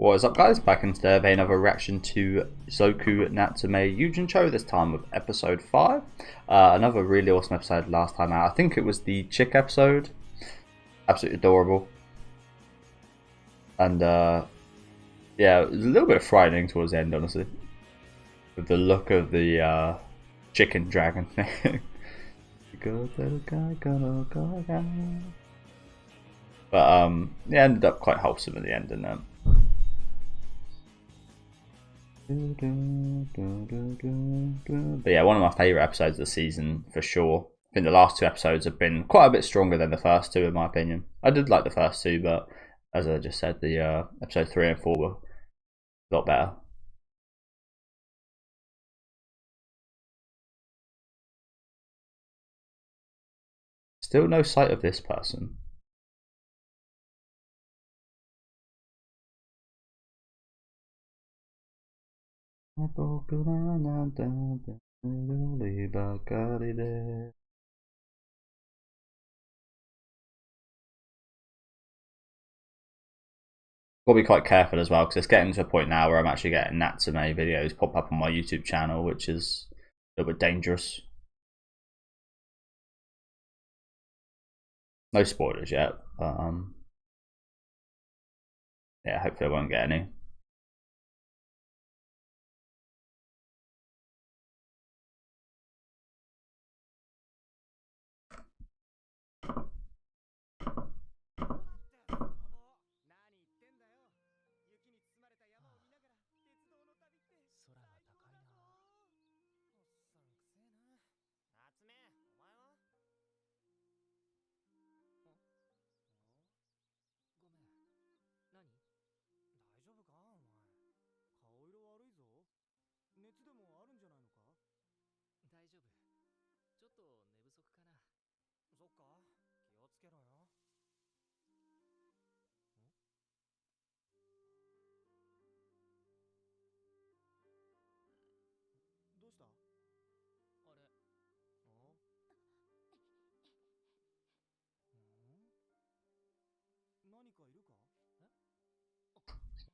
What is up, guys? Back in today with another reaction to Zoku Natsume Yuujinchou, this time with episode 5. Another really awesome episode last time out. I think it was the chick episode. Absolutely adorable. And yeah, it was a little bit frightening towards the end, honestly. With the look of the chicken dragon thing. But yeah, ended up quite wholesome in the end, didn't it? But yeah, one of my favourite episodes of the season for sure. I think the last two episodes have been quite a bit stronger than the first two, in my opinion. I did like the first two, but as I just said, the episode 3 and 4 were a lot better. Still no sight of this person. Got to be quite careful as well, because it's getting to a point now where I'm actually getting Natsume videos pop up on my YouTube channel, which is a little bit dangerous. No spoilers yet, but yeah, hopefully I won't get any.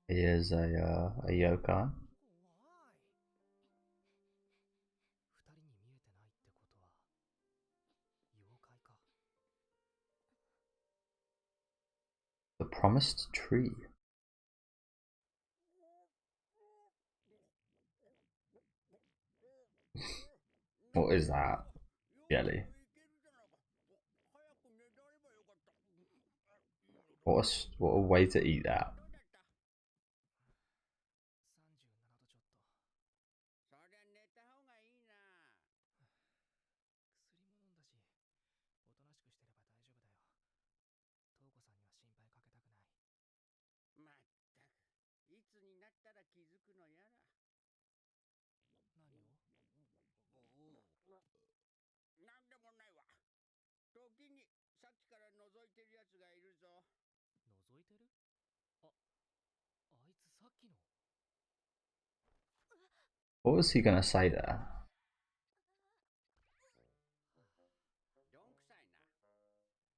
He is a yokai. The promised tree. What is that? Jelly. What a way to eat that. What was he gonna say there?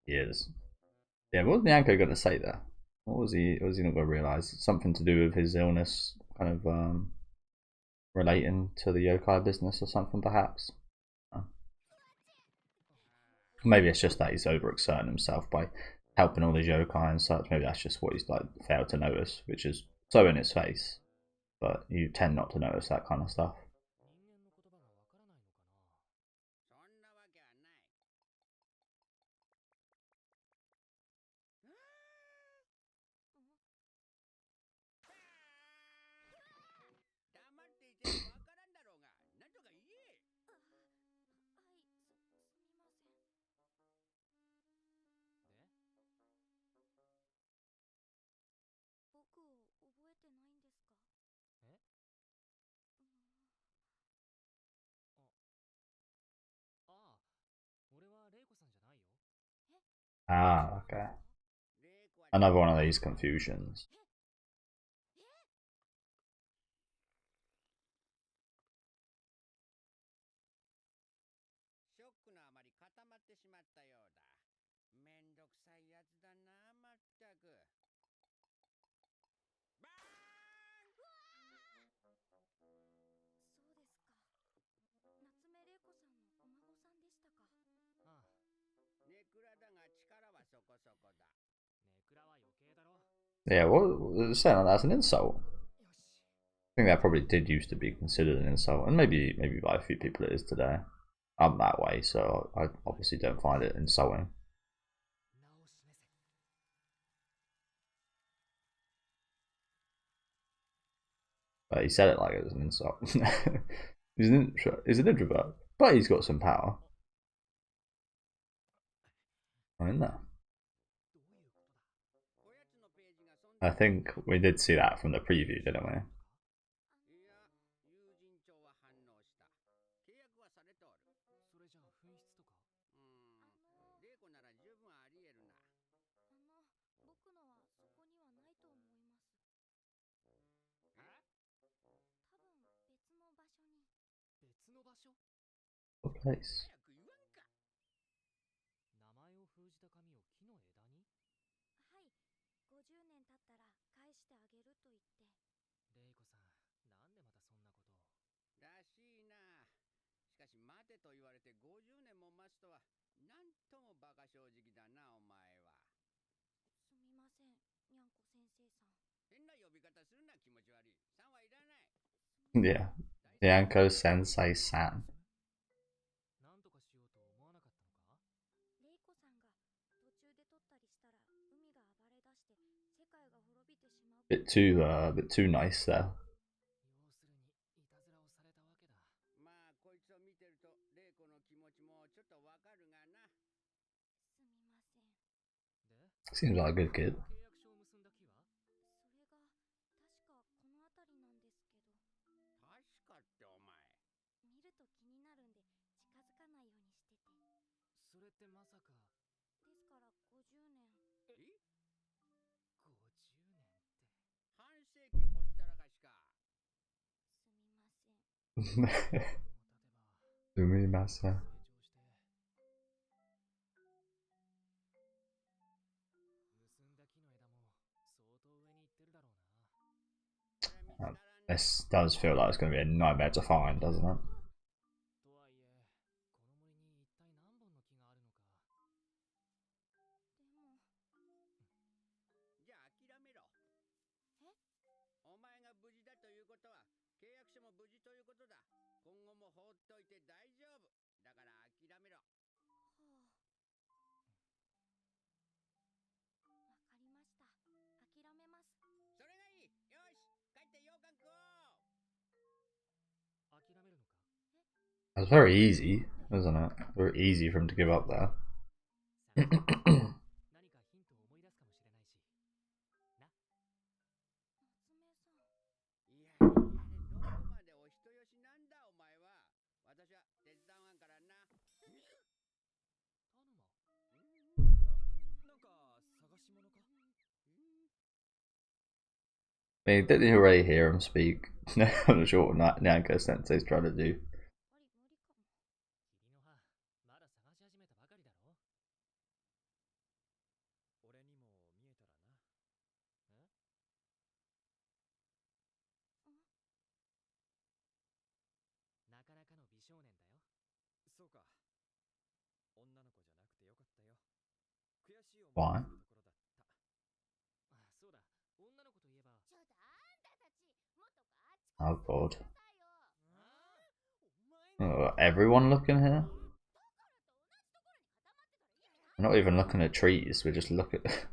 He is. Yeah, what was Bianco gonna say there? What was he not gonna realise? Something to do with his illness, kind of relating to the yokai business or something, perhaps. Maybe it's just that he's overexerting himself by helping all these yokai and such. Maybe that's just what he's like failed to notice, which is so in his face. But you tend not to notice that kind of stuff. Ah, okay. Another one of these confusions. Yeah, what was it saying that's an insult? I think that probably did used to be considered an insult, and maybe by a few people it is today. I'm that way, so I obviously don't find it insulting. But he said it like it was an insult. he's an introvert, but he's got some power. I'm in there. I think we did see that from the preview, didn't we? What place? Yeah, Yanko Sensei San. Bit too nice there. Seems like a good kid. This does feel like it's going to be a nightmare to find, doesn't it? It was very easy, wasn't it? Very easy for him to give up there. I mean, didn't you already hear him speak? I'm not sure what Nyanko Sensei's trying to do. Why? Oh god. Oh, everyone looking here? We're not even looking at trees, we're just looking at...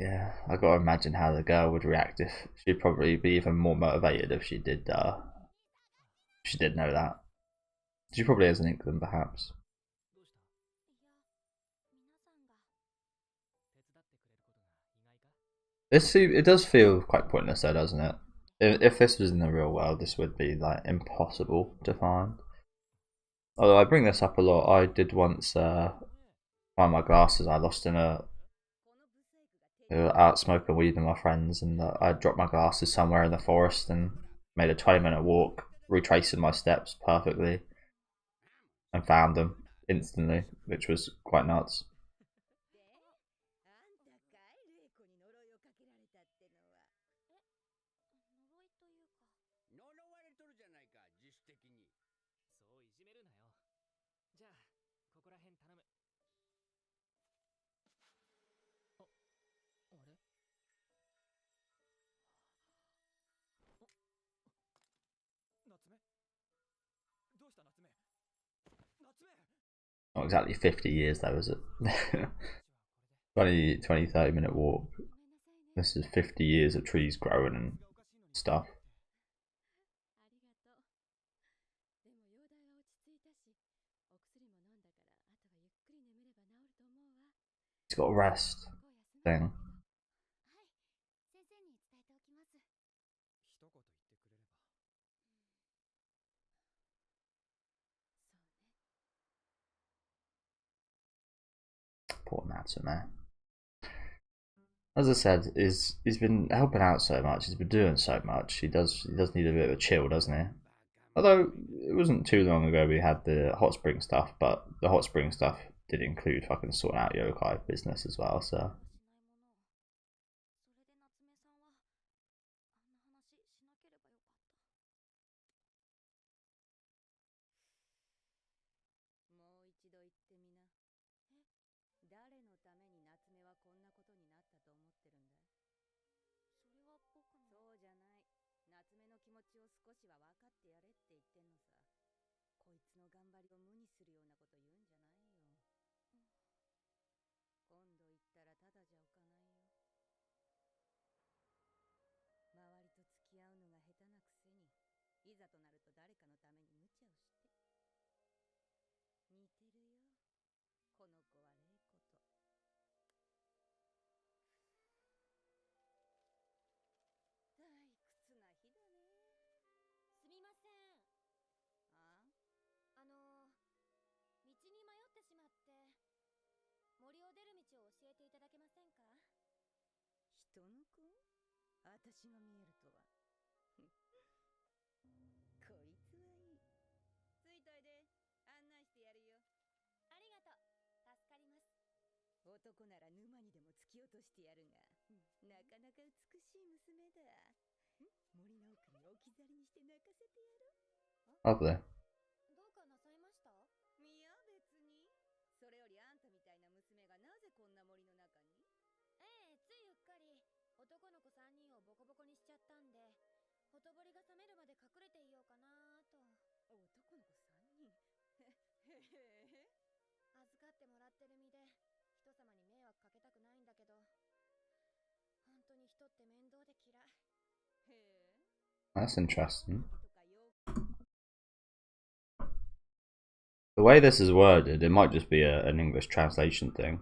Yeah, I gotta imagine how the girl would react if she'd probably be even more motivated if she did know that. She probably has an inkling, perhaps. It does feel quite pointless though, doesn't it? If this was in the real world, this would be like impossible to find. Although I bring this up a lot, I did once find my glasses I lost in out smoking weed with my friends, and I dropped my glasses somewhere in the forest and made a 20-minute walk, retracing my steps perfectly, and found them instantly, which was quite nuts. Not exactly 50 years though, is it? 30 minute walk. This is 50 years of trees growing and stuff. He's got a rest thing. Poor Natsume. As I said, he's been helping out so much. He's been doing so much. He does need a bit of a chill, doesn't he? Although it wasn't too long ago we had the hot spring stuff, but the hot spring stuff did include fucking sorting out yokai business as well. So lovely. That's interesting. The way this is worded, it might just be an English translation thing.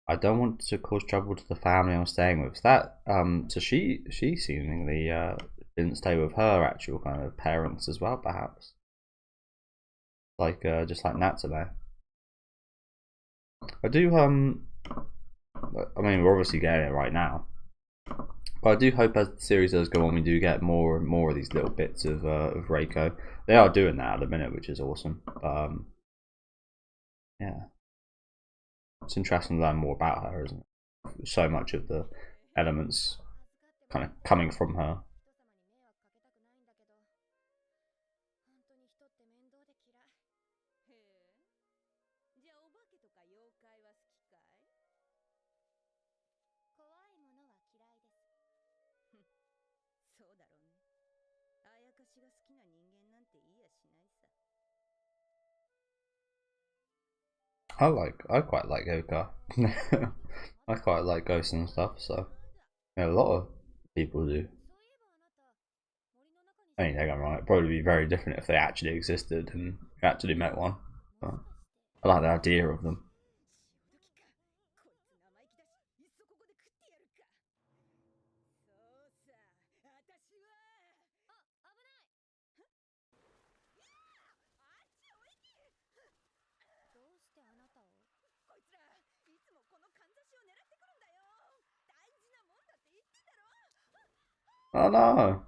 I don't want to cause trouble to the family I'm staying with. That so she seemingly didn't stay with her actual kind of parents as well, perhaps. Like just like Natsume. I do I mean we're obviously getting it right now. But I do hope as the series does go on, we do get more and more of these little bits of Reiko. They are doing that at the minute, which is awesome. Yeah, it's interesting to learn more about her, isn't it? So much of the elements kind of coming from her. I quite like Yoka. I quite like ghosts and stuff, so yeah, a lot of people do. I mean, don't get me wrong, it'd probably be very different if they actually existed and you actually met one. But I like the idea of them. Oh no!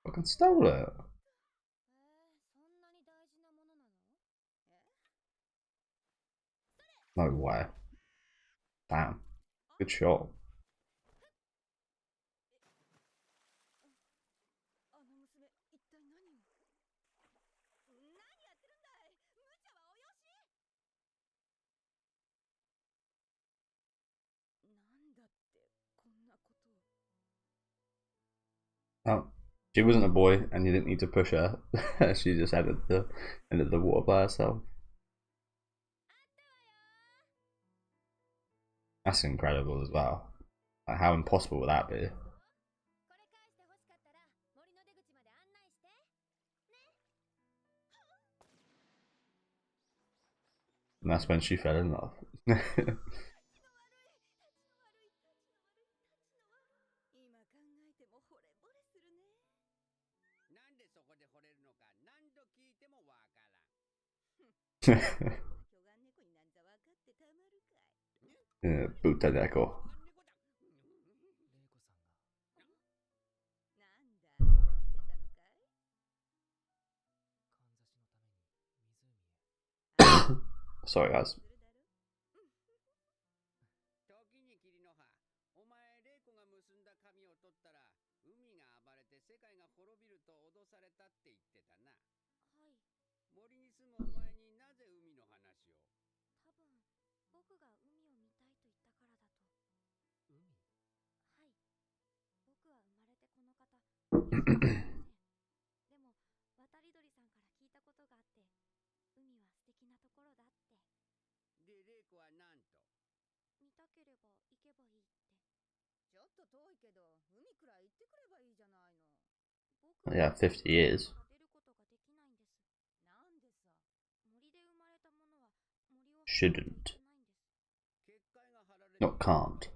Fucking stole it. No way. Damn. Good shot. She wasn't a boy, and you didn't need to push her. She just entered the water by herself. That's incredible as well. Like, how impossible would that be? And that's when she fell in love. Buta neko. Sorry, guys. Yeah, 50 years. Shouldn't. Not can't.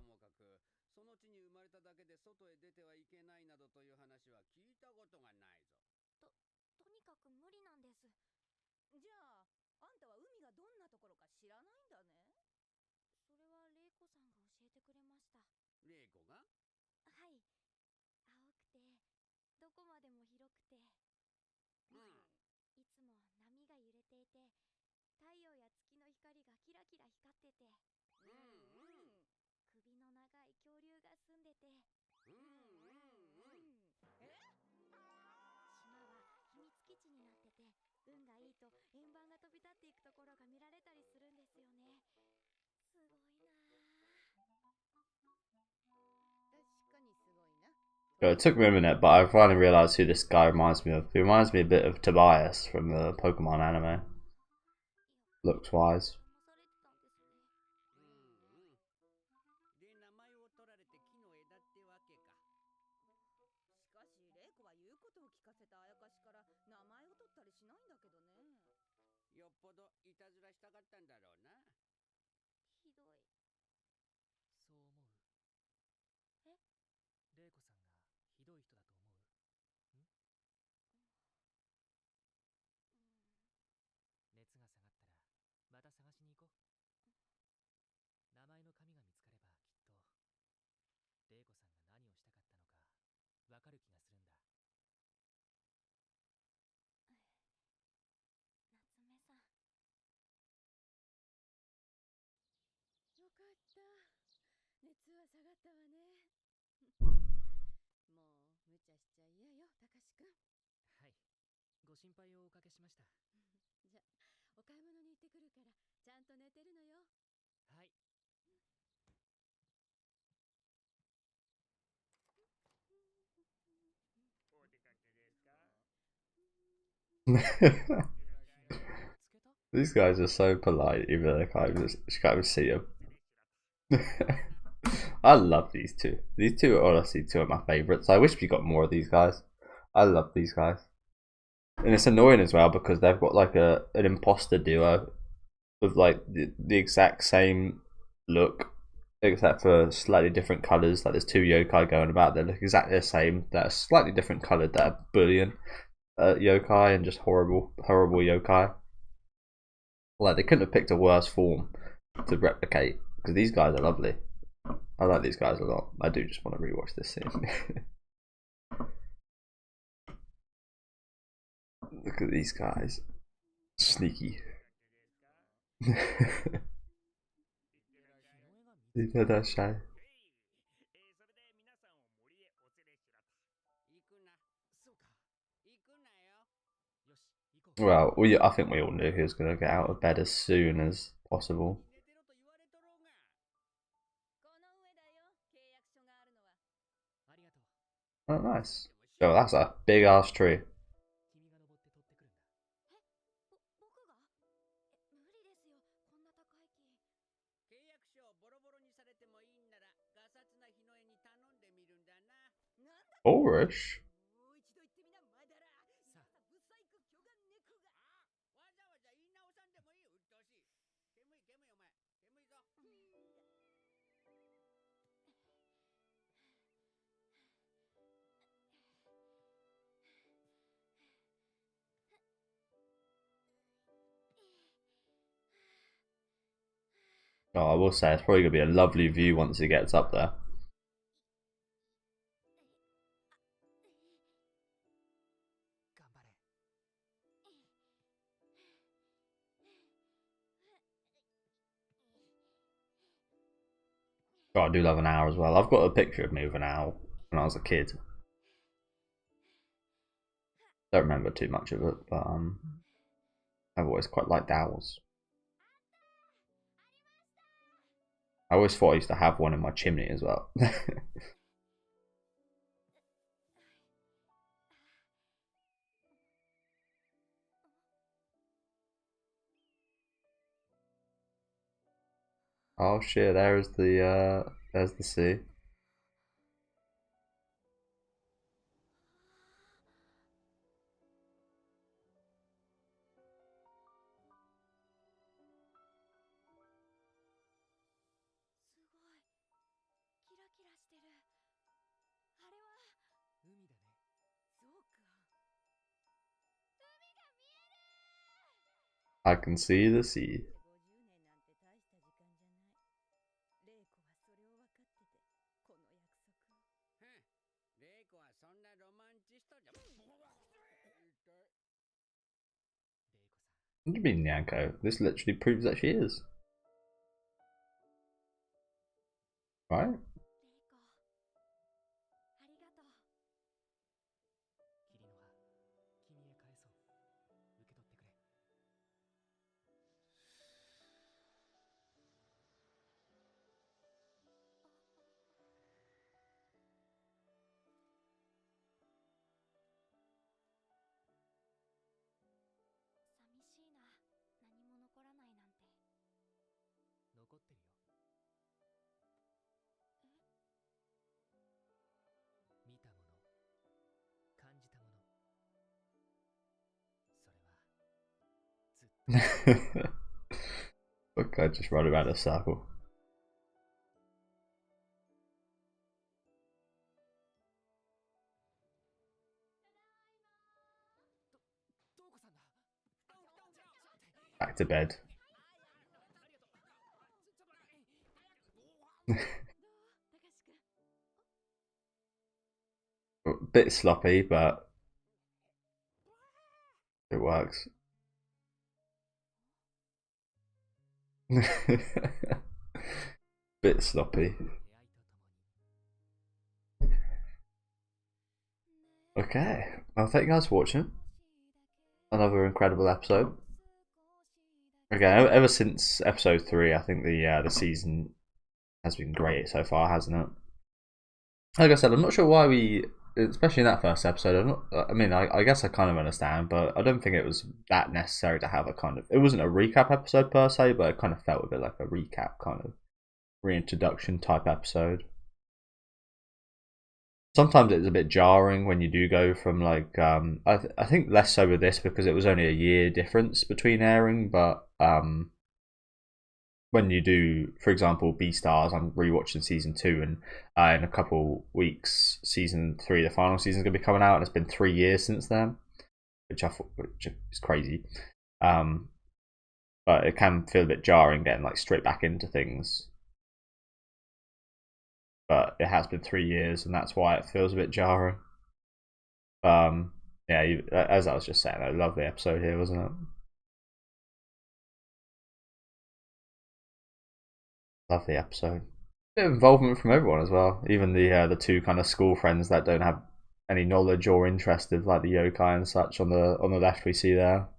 It took me a minute, but I finally realised who this guy reminds me of. He reminds me a bit of Tobias from the Pokemon anime. Looks wise. These guys are so polite, even though she can't even see them. I love these two. These two are honestly two of my favourites. I wish we got more of these guys. I love these guys. And it's annoying as well because they've got like an imposter duo with like the exact same look, except for slightly different colours. Like there's two yokai going about that look exactly the same, that are slightly different coloured, that are bullying yokai and just horrible yokai. Like they couldn't have picked a worse form to replicate because these guys are lovely. I like these guys a lot. I do just want to rewatch this scene. Look at these guys. Sneaky. Well, I think we all knew he was going to get out of bed as soon as possible. Oh, nice. Oh, that's a big ass tree. Orish? Oh, I will say it's probably going to be a lovely view once he gets up there. Oh, I do love an owl as well. I've got a picture of me with an owl when I was a kid. Don't remember too much of it, but I've always quite liked owls. I always thought I used to have one in my chimney as well. Oh shit, there's the sea. I can see the sea. What do you mean, Nyanko? This literally proves that she is. Right? Okay, just run around a circle. Back to bed. A bit sloppy, but it works. Bit sloppy. Okay, well, thank you guys for watching. Another incredible episode. Again, ever since episode 3, I think the season has been great so far, hasn't it? Like I said, I'm not sure why we, especially in that first episode. I mean, I guess I kind of understand, but I don't think it was that necessary to have a kind of. It wasn't a recap episode per se, but it kind of felt a bit like a recap kind of reintroduction type episode. Sometimes it's a bit jarring when you do go from like I think less so with this because it was only a year difference between airing, but when you do, for example, Beastars, I'm rewatching season 2, and in a couple weeks, season 3, the final season is going to be coming out, and it's been 3 years since then, which is crazy. But it can feel a bit jarring getting like straight back into things. But it has been 3 years, and that's why it feels a bit jarring. Yeah, as I was just saying, a lovely episode here, wasn't it? Lovely episode. Bit of involvement from everyone as well. Even the 2 kind of school friends that don't have any knowledge or interest of like the yokai and such on the left we see there.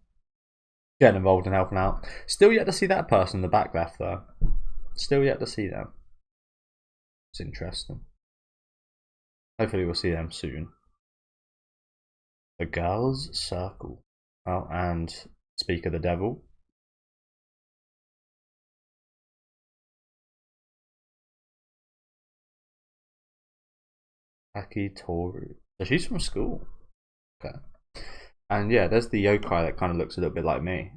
Getting involved and helping out. Still yet to see that person in the back left though. Still yet to see them. It's interesting. Hopefully we'll see them soon. The Girls' Circle. Oh, and Speak of the Devil. Aki Toru. So she's from school. Okay. And yeah, there's the yokai that kind of looks a little bit like me.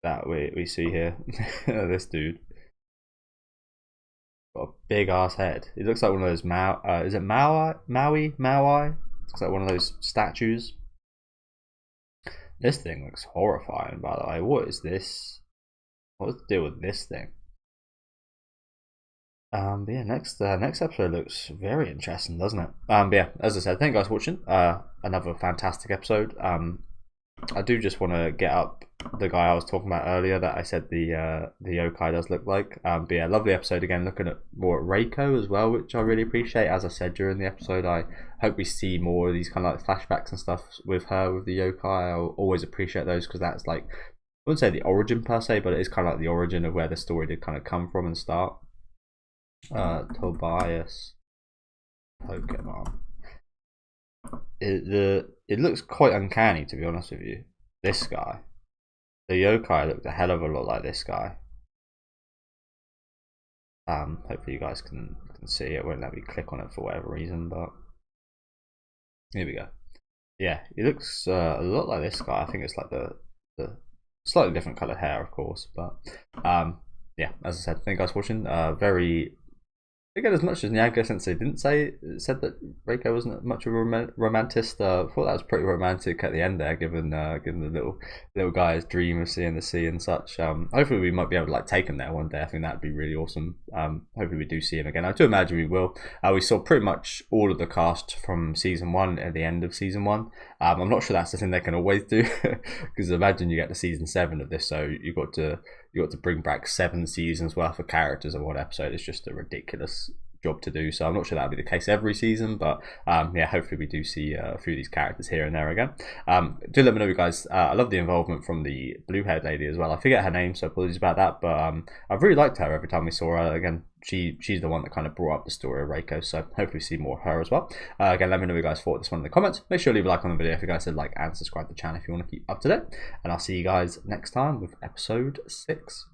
That we see here. This dude. Got a big ass head. He looks like one of those is it Maui? Looks like one of those statues. This thing looks horrifying, by the way. What is this? What's the deal with this thing? But yeah, next episode looks very interesting, doesn't it? But yeah, as I said, thank you guys for watching. Another fantastic episode. I do just want to get up the guy I was talking about earlier that I said the yokai does look like. But yeah, lovely episode again. Looking at more at Reiko as well, which I really appreciate. As I said during the episode, I hope we see more of these kind of like flashbacks and stuff with her with the yokai. I always appreciate those because that's like, I wouldn't say the origin per se, but it is kind of like the origin of where the story did kind of come from and start. Tobias Pokemon. It looks quite uncanny, to be honest with you. This guy, the yokai, looked a hell of a lot like this guy. Hopefully you guys can see it. Won't let me click on it for whatever reason, but here we go. Yeah, he looks a lot like this guy. I think it's like the slightly different colored hair, of course, but yeah, as I said, thank you guys for watching. Very. Again, as much as Nyaga Sensei didn't said that Reiko wasn't much of a romantist. I thought that was pretty romantic at the end there, given the little guy's dream of seeing the sea and such. Hopefully we might be able to like take him there one day. I think that'd be really awesome. Hopefully we do see him again. I do imagine we will. We saw pretty much all of the cast from season 1 at the end of season 1. I'm not sure that's the thing they can always do, because imagine you get to season 7 of this, so you got to bring back 7 seasons worth of characters in one episode. It's just a ridiculous job to do, so I'm not sure that'll be the case every season, but yeah, hopefully we do see a few of these characters here and there again. Do let me know, you guys. I love the involvement from the blue-haired lady as well. I forget her name, so apologies about that, but I've really liked her every time we saw her. Again, she's the one that kind of brought up the story of Reiko, so hopefully we see more of her as well. Again, let me know what you guys thought of this one in the comments. Make sure to leave a like on the video if you guys did like, and subscribe to the channel if you want to keep up to date, and I'll see you guys next time with episode 6.